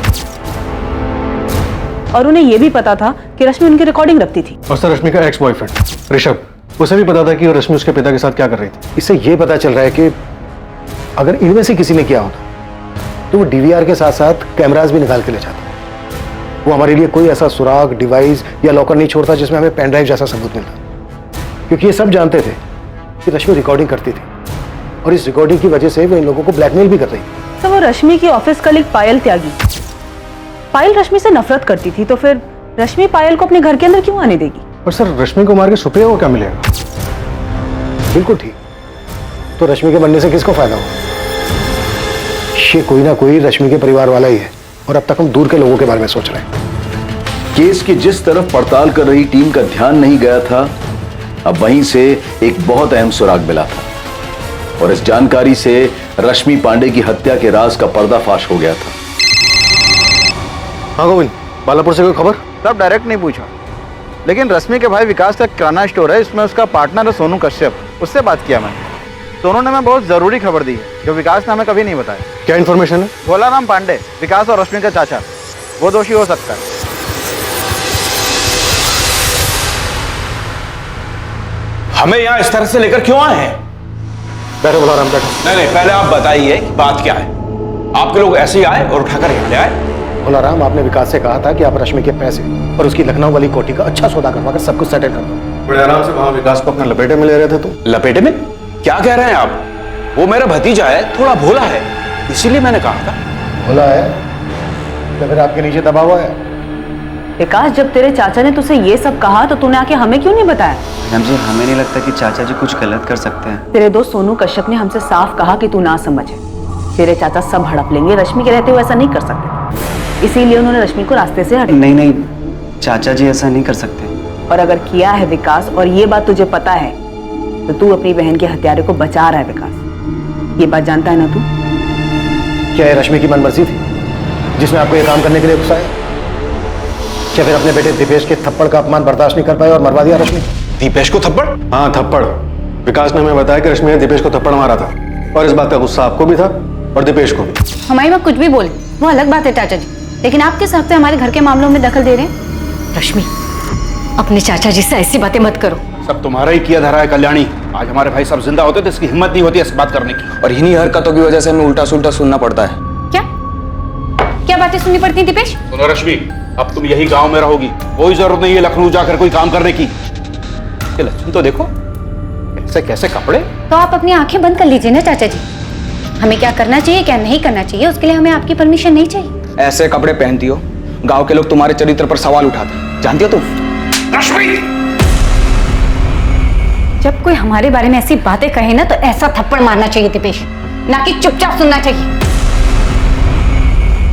और उन्हें यह भी पता था कि रश्मि उनकी रिकॉर्डिंग रखती थी। और सर रश्मि का एक्स बॉयफ्रेंड ऋषभ, उसे भी पता था कि रश्मि उसके पिता के साथ क्या कर रही थी। इससे यह पता चल रहा है कि अगर इनमें से किसी ने किया होता तो वो डीवीआर के साथ साथ कैमरास भी निकाल के ले जाता। वो हमारे लिए कोई ऐसा सुराग, डिवाइस या लॉकर नहीं छोड़ता जिसमें हमें पेन ड्राइव जैसा सबूत मिलता, क्योंकि ये सब जानते थे कि रश्मि रिकॉर्डिंग करती थी, और इस रिकॉर्डिंग की वजह से वो इन लोगों को ब्लैकमेल भी कर रही थी। तो वो रश्मि की ऑफिस कलीग पायल त्यागी, पायल रश्मि से नफरत करती थी, तो फिर रश्मि पायल को अपने घर के अंदर क्यों आने देगी? और सर रश्मि को मार के सुप्रिया को क्या मिलेगा? बिल्कुल ठीक, तो रश्मि के बनने से किसको फायदा होगा? ये कोई ना कोई रश्मि के परिवार वाला ही है, और अब तक हम दूर के लोगों के बारे में सोच रहे हैं। केस की जिस तरफ पड़ताल कर रही टीम का ध्यान नहीं गया था, अब वहीं से एक बहुत अहम सुराग मिला था, और इस जानकारी से रश्मि पांडे की हत्या के राज का पर्दाफाश हो गया था। हाँ गोविंद, बालापुर से कोई खबर? सब डायरेक्ट नहीं पूछा, लेकिन रश्मि के भाई विकास का किराना स्टोर है, इसमें उसका पार्टनर है सोनू कश्यप, उससे बात किया मैंने। सोनू ने हमें बहुत जरूरी खबर दी है जो विकास ने हमें कभी नहीं बताया। क्या इन्फॉर्मेशन है? भोलाराम पांडे, विकास और रश्मि का चाचा, वो दोषी हो सकता है। हमें यहाँ इस तरह से लेकर क्यों आए हैं? बैठो भोलाराम, बैठो। नहीं, पहले आप बताइए कि बात क्या है। आपके लोग ऐसे ही आए और उठाकर यहाँ ले आए? भोलाराम, आपने विकास से कहा था कि आप रश्मि के पैसे और उसकी लखनऊ वाली कोठी का अच्छा सौदा करवाकर सब कुछ सेटल कर दो। बड़े आराम से वहां विकास को अपने लपेटे में ले रहे थे तुम। लपेटे में? क्या कह रहे हैं आप? वो मेरा भतीजा है, थोड़ा भोला है, इसीलिए मैंने कहा था। भोला है तो फिर आपके नीचे दबा हुआ है। विकास, जब तेरे चाचा ने तुझसे ये सब कहा तो तूने आके हमें क्यों नहीं बताया? मैडम जी, हमें नहीं लगता कि चाचा जी कुछ गलत कर सकते हैं। तेरे दोस्त सोनू कश्यप ने हमसे साफ कहा कि तू ना समझे, तेरे चाचा सब हड़प लेंगे, रश्मि के रहते हुए ऐसा नहीं कर सकते, इसीलिए उन्होंने रश्मि को रास्ते से हटा। नहीं, चाचा जी ऐसा नहीं कर सकते। और अगर किया है विकास, और ये बात तुझे पता है, तो तू अपनी बहन के हत्यारे को बचा रहा है। विकास, ये बात जानता है ना तू? क्या ये रश्मि की मनमर्जी थी जिसमें आपको ये काम करने के लिए उकसाया? क्या फिर अपने बेटे दीपेश के थप्पड़ का अपमान बर्दाश्त नहीं कर पाए और मरवा दिया रश्मि? दीपेश को थप्पड़? हाँ, थप्पड़। विकास ने हमें बताया कि रश्मि ने दीपेश को थप्पड़ मारा था, और इस बात का गुस्सा आपको भी था और दीपेश को भी। हमारी माँ कुछ भी बोले वो अलग बात है चाचा जी, लेकिन आप किस हफ्ते हमारे घर के मामलों में दखल दे रहे हैं? रश्मि, अपने चाचा जी से ऐसी बातें मत करो। सब तुम्हारा ही किया धरा है कल्याणी। आज हमारे भाई सब जिंदा होते तो इसकी हिम्मत नहीं होती ऐसी बात करने की, और इन्हीं हरकतों की वजह से हमें उल्टा सुल्टा सुनना पड़ता है। क्या बातें सुननी पड़ती हैं दीपेश? सुनो रश्मि, अब तुम यही गांव में रहोगी, कोई जरूरत नहीं है लखनऊ जाकर कोई काम करने की। ये लक्षण तो देखो, कैसे कैसे कपड़े। तो आप अपनी आंखें बंद कर लीजिए ना चाचा जी, हमें क्या करना चाहिए क्या नहीं करना चाहिए उसके लिए हमें आपकी परमिशन नहीं चाहिए। ऐसे कपड़े पहनती हो, गांव के लोग तुम्हारे चरित्र पर सवाल उठाते, जानती हो तुम? रश्मि, जब कोई हमारे बारे में ऐसी बातें कहे ना, तो ऐसा थप्पड़ मारना चाहिए दीपेश, ना कि चुपचाप सुनना चाहिए।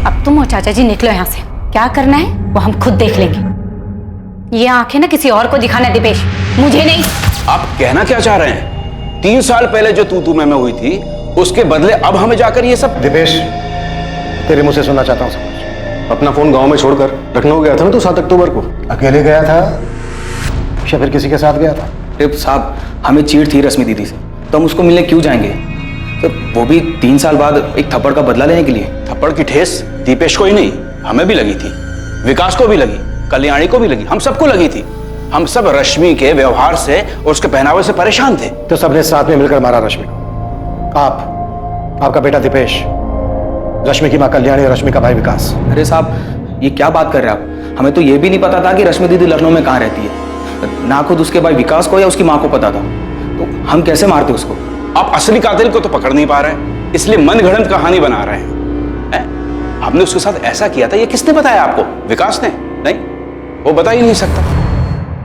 अब तुम और चाचा जी निकलो यहाँ से, क्या करना है वो हम खुद देख लेंगे। ये आंखें ना किसी और को दिखाना है दीपेश, मुझे नहीं। आप कहना क्या चाह रहे हैं? 3 साल पहले जो तू मैं हुई थी, उसके बदले अब हमें जाकर ये सब? दीपेश, तेरे मुंह से सुनना चाहता हूँ सब कुछ। अपना फोन गांव में छोड़कर लखनऊ गया था ना तो 7 अक्टूबर को। अकेले गया था या फिर किसी के साथ गया था? अरे साहब, हमें चीड़ थी रश्मि दीदी से, तो हम उसको मिलने क्यों जाएंगे? तो वो भी 3 साल बाद एक थप्पड़ का बदला लेने के लिए। थप्पड़ की ठेस दीपेश को ही नहीं, हमें भी लगी थी, विकास को भी लगी, कल्याणी को भी लगी, हम सबको लगी थी। हम सब रश्मि के व्यवहार से और उसके पहनावे से परेशान थे। तो सबने साथ में मिलकर मारा रश्मि को। आपका बेटा दीपेश, रश्मि की मां कल्याणी और रश्मि का भाई विकास। अरे साहब, ये क्या बात कर रहे हैं आप? हमें तो ये भी नहीं पता था कि रश्मि दीदी लखनऊ में कहाँ रहती है। ना खुद उसके भाई विकास को या उसकी माँ को पता था, तो हम कैसे मारते उसको? आप असली कातिल को तो पकड़ नहीं पा रहे, इसलिए मनगढ़ंत कहानी बना रहे हैं। हमने उसके साथ ऐसा किया था, ये किसने बताया आपको? विकास ने? नहीं, वो बता ही नहीं सकता।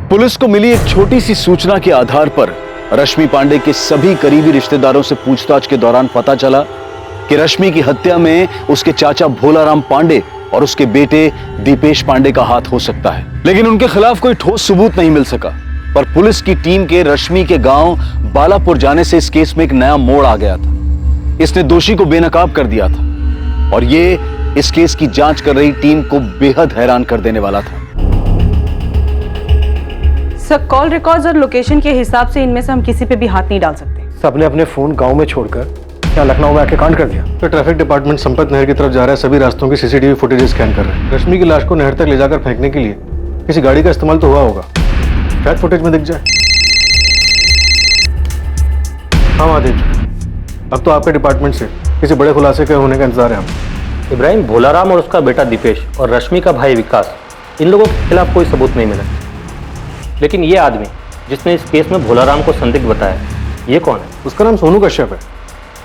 पुलिस को मिली एक छोटी सी सूचना के आधार पर रश्मि पांडे के सभी करीबी रिश्तेदारों से पूछताछ के दौरान पता चला कि रश्मि की हत्या में उसके चाचा भोलाराम पांडे और उसके बेटे दीपेश पांडे का हाथ हो सकता है, लेकिन उनके खिलाफ कोई ठोस सबूत नहीं मिल सका। पर पुलिस की टीम के रश्मि के गांव बालापुर जाने से इस केस में एक नया मोड़ आ गया था। इसने दोषी को बेनकाब कर दिया था और ये इस केस की जांच कर रही टीम को बेहद हैरान कर देने वाला था। सर, कॉल रिकॉर्ड्स और लोकेशन के हिसाब से इनमें से हम किसी पे भी हाथ नहीं डाल सकते। सबने अपने फोन गांव में छोड़कर क्या लखनऊ में आके कांड कर दिया? तो ट्रैफिक डिपार्टमेंट संपत नहर की तरफ जा रहा है, सभी रास्तों की सीसीटीवी फुटेज स्कैन कर रहे हैं। रश्मि की लाश को नहर तक ले जाकर फेंकने के लिए किसी गाड़ी का इस्तेमाल तो हुआ होगा, शायद फुटेज में दिख जाए। हाँ महादेव, अब तो आपके डिपार्टमेंट से किसी बड़े खुलासे के होने का इंतजार है हमें। इब्राहिम, भोलाराम और उसका बेटा दीपेश और रश्मि का भाई विकास, इन लोगों के खिलाफ कोई सबूत नहीं मिला। लेकिन ये आदमी जिसने इस केस में भोलाराम को संदिग्ध बताया, ये कौन है? उसका नाम सोनू कश्यप है।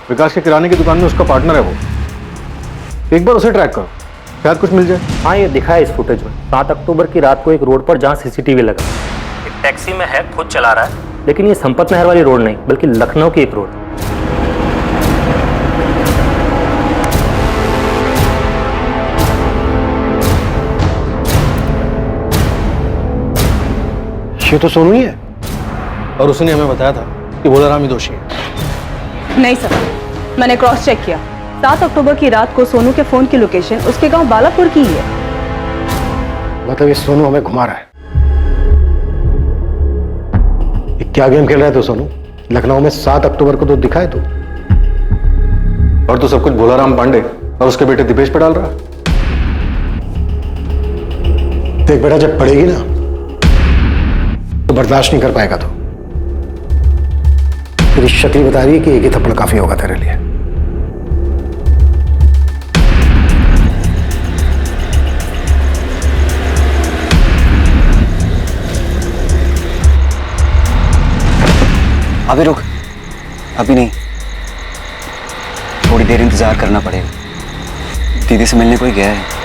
विकास के किराने की दुकान में उसका पार्टनर है वो। एक बार उसे ट्रैक करो, शायद कुछ मिल जाए। हाँ, ये दिखा है इस फुटेज में। 7 अक्टूबर की रात को एक रोड पर जहाँ सीसीटीवी लगा, एक टैक्सी में है, खुद चला रहा है, लेकिन ये संपत नहर वाली रोड नहीं बल्कि लखनऊ की एक रोड। ये तो सोनू ही है। और उसने हमें बताया था कि भोलाराम ही दोषी है। नहीं सर, मैंने क्रॉस चेक किया। 7 अक्टूबर की रात को सोनू के फोन की लोकेशन उसके गांव बालापुर की ही है। मतलब ये सोनू हमें घुमा रहा है। ये क्या गेम खेल रहा है तो सोनू? लखनऊ में 7 अक्टूबर को तो दिखा है तू। और तो सब कुछ भोलाराम पांडे और उसके बेटे दीपेश पे डाल रहा। देख बेटा, जब पड़ेगी ना तो बर्दाश्त नहीं कर पाएगा। तो तेरी शक्ल बता रही है कि एक ही थप्पड़ काफी होगा तेरे लिए। अभी रुक, अभी नहीं, थोड़ी देर इंतजार करना पड़ेगा। दीदी से मिलने कोई गया है।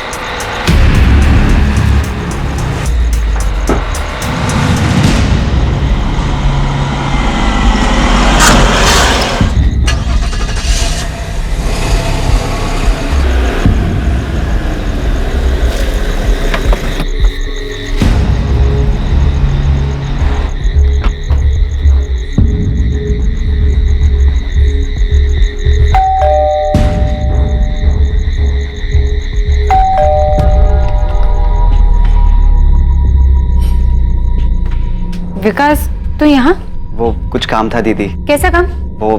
विकास, तू यहाँ? वो कुछ काम था दीदी। कैसा काम? वो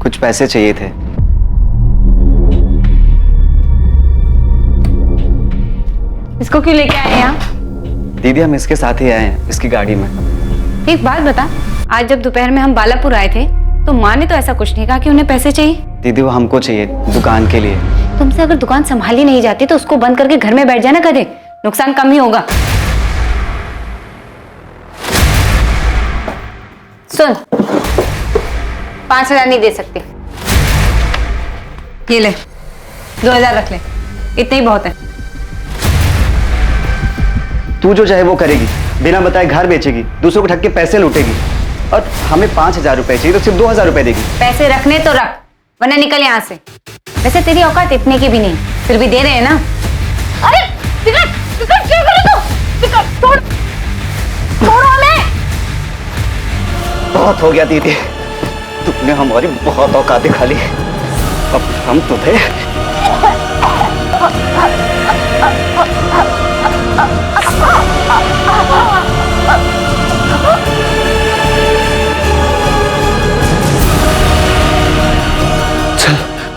कुछ पैसे चाहिए थे। इसको क्यों लेके आए यहाँ? दीदी हम इसके साथ ही आए हैं, इसकी गाड़ी में। एक बात बता, आज जब दोपहर में हम बालापुर आए थे तो माँ ने तो ऐसा कुछ नहीं कहा कि उन्हें पैसे चाहिए। दीदी वो हमको चाहिए दुकान के लिए। तुमसे अगर दुकान संभाली नहीं जाती तो उसको बंद करके घर में बैठ जाना, कदे नुकसान कम ही होगा। सुन, 5,000 नहीं दे सकती। ये ले, 2,000 रख ले, इतने ही बहुत है। तू जो चाहे वो करेगी, बिना बताए घर बेचेगी, दूसरों को ठग के पैसे लूटेगी, और हमें 5,000 रुपए चाहिए तो सिर्फ 2,000 रुपए देगी। पैसे रखने तो रख, वरना निकल यहाँ से। वैसे तेरी औकात इतने की भी नहीं, फिर भी दे रहे हैं ना। अरे विकास, विकास क्या कर रहे हो? विकास छोड़, छोड़ो हमें। बहुत हो गया दीदी, तुमने हमारी बहुत औकात दिखा ली। अब हम तो थे।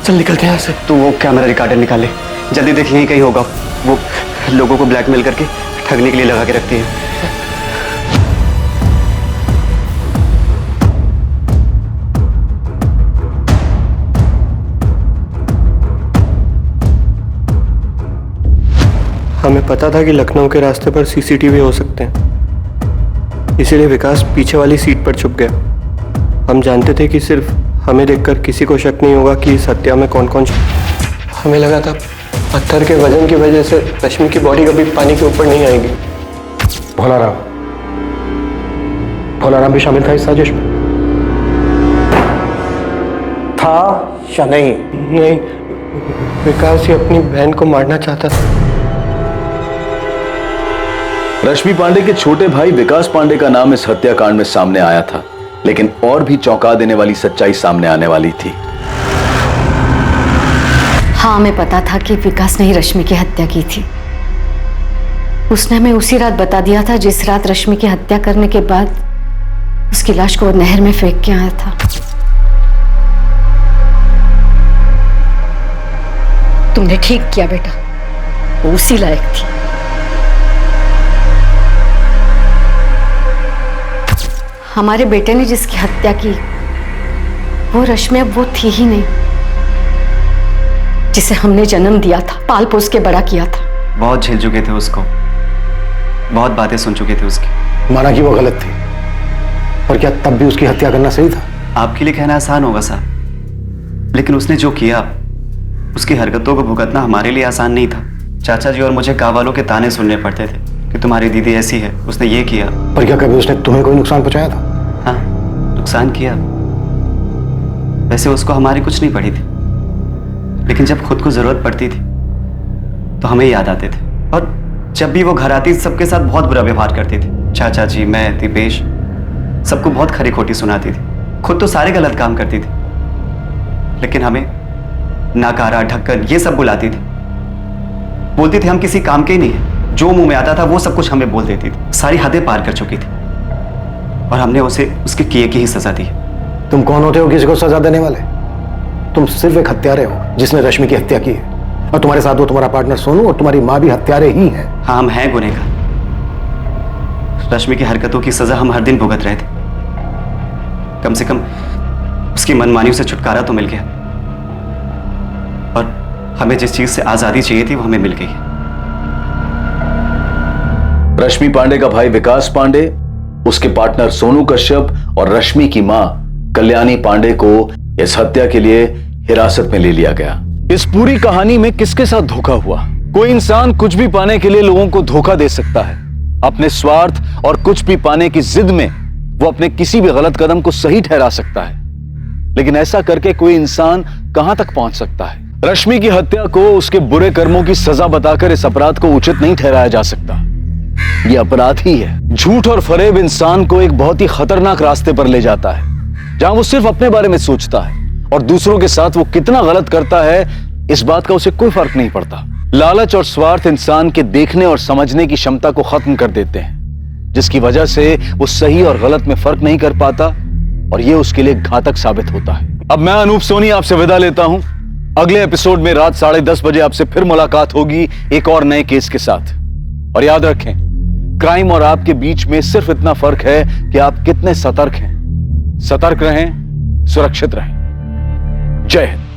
चल निकलते हैं यहाँ से। तू वो कैमरा रिकॉर्डर निकाले, जल्दी देख, यहीं कहीं होगा। वो लोगों को ब्लैकमेल करके ठगने के लिए लगा के रखती है। हमें पता था कि लखनऊ के रास्ते पर सीसीटीवी हो सकते हैं, इसीलिए विकास पीछे वाली सीट पर छुप गया। हम जानते थे कि सिर्फ हमें देखकर किसी को शक नहीं होगा कि इस हत्या में कौन कौन। हमें लगा था पत्थर के वजन की वजह से रश्मि की बॉडी कभी पानी के ऊपर नहीं आएगी। भोलाराम भी शामिल था इस साजिश में? था या नहीं? नहीं, विकास ही अपनी बहन को मारना चाहता था। रश्मि पांडे के छोटे भाई विकास पांडे का नाम इस हत्याकांड में सामने आया था, लेकिन और भी चौंका देने वाली सच्चाई सामने आने वाली थी। हाँ, हमें पता था कि विकास ने ही रश्मि की हत्या की थी। उसने हमें उसी रात बता दिया था जिस रात रश्मि की हत्या करने के बाद उसकी लाश को वो नहर में फेंक के आया था। तुमने ठीक किया बेटा, वो उसी लायक थी। हमारे बेटे ने जिसकी हत्या की वो रश्मि अब वो थी ही नहीं जिसे हमने जन्म दिया था, पाल पोस के बड़ा किया था। बहुत झेल चुके थे उसको, बहुत बातें सुन चुके थे उसकी। माना कि वो गलत थी, पर क्या तब भी उसकी हत्या करना सही था? आपके लिए कहना आसान होगा साहब, लेकिन उसने जो किया, उसकी हरकतों को भुगतना हमारे लिए आसान नहीं था। चाचा जी और मुझे गाँव वालों के ताने सुनने पड़ते थे कि तुम्हारी दीदी ऐसी है, उसने ये किया। पर क्या कभी उसने तुम्हें कोई नुकसान पहुंचाया था? हाँ, नुकसान किया। वैसे उसको हमारी कुछ नहीं पड़ी थी, लेकिन जब खुद को जरूरत पड़ती थी तो हमें याद आते थे। और जब भी वो घर आती सबके साथ बहुत बुरा व्यवहार करती थी। चाचा जी, मैं, दीपेश, सबको बहुत खरी खोटी सुनाती थी। खुद तो सारे गलत काम करती थी, लेकिन हमें नाकारा, ढक्कन ये सब बुलाती थी। बोलती थी हम किसी काम के ही नहीं है। जो मुंह में आता था वो सब कुछ हमें बोल देती थी। सारी हदें पार कर चुकी थी और हमने उसे उसके किए की ही सजा दी। तुम कौन होते हो किसी को सजा देने वाले? तुम सिर्फ एक हत्यारे हो जिसने रश्मि की हत्या की है, और तुम्हारे साथ वो तुम्हारा पार्टनर सोनू और तुम्हारी माँ भी हत्यारे ही हैं। हाँ, हम हैं गुनहगार। रश्मि की हरकतों की सजा हम हर दिन भुगत रहे थे। कम से कम उसकी मनमानियों से छुटकारा तो मिल गया, और हमें जिस चीज से आजादी चाहिए थी वो हमें मिल गई। रश्मि पांडे का भाई विकास पांडे, उसके पार्टनर सोनू कश्यप और रश्मि की मां कल्याणी पांडे को इस हत्या के लिए हिरासत में ले लिया गया। इस पूरी कहानी में किसके साथ धोखा हुआ? कोई इंसान कुछ भी पाने के लिए लोगों को धोखा दे सकता है। अपने स्वार्थ और कुछ भी पाने की जिद में वो अपने किसी भी गलत कदम को सही ठहरा सकता है, लेकिन ऐसा करके कोई इंसान कहां तक पहुंच सकता है? रश्मि की हत्या को उसके बुरे कर्मों की सजा बताकर इस अपराध को उचित नहीं ठहराया जा सकता। यह अपराध ही है। झूठ और फरेब इंसान को एक बहुत ही खतरनाक रास्ते पर ले जाता है, जहां वो सिर्फ अपने बारे में सोचता है और दूसरों के साथ वो कितना गलत करता है इस बात का उसे कोई फर्क नहीं पड़ता। लालच और स्वार्थ इंसान के देखने और समझने की क्षमता को खत्म कर देते हैं, जिसकी वजह से वो सही और गलत में फर्क नहीं कर पाता और ये उसके लिए घातक साबित होता है। अब मैं अनूप सोनी आपसे विदा लेता हूं। अगले एपिसोड में रात 10:30 बजे आपसे फिर मुलाकात होगी एक और नए केस के साथ। और याद रखें, क्राइम और आपके बीच में सिर्फ इतना फर्क है कि आप कितने सतर्क हैं। सतर्क रहें, सुरक्षित रहें। जय हिंद।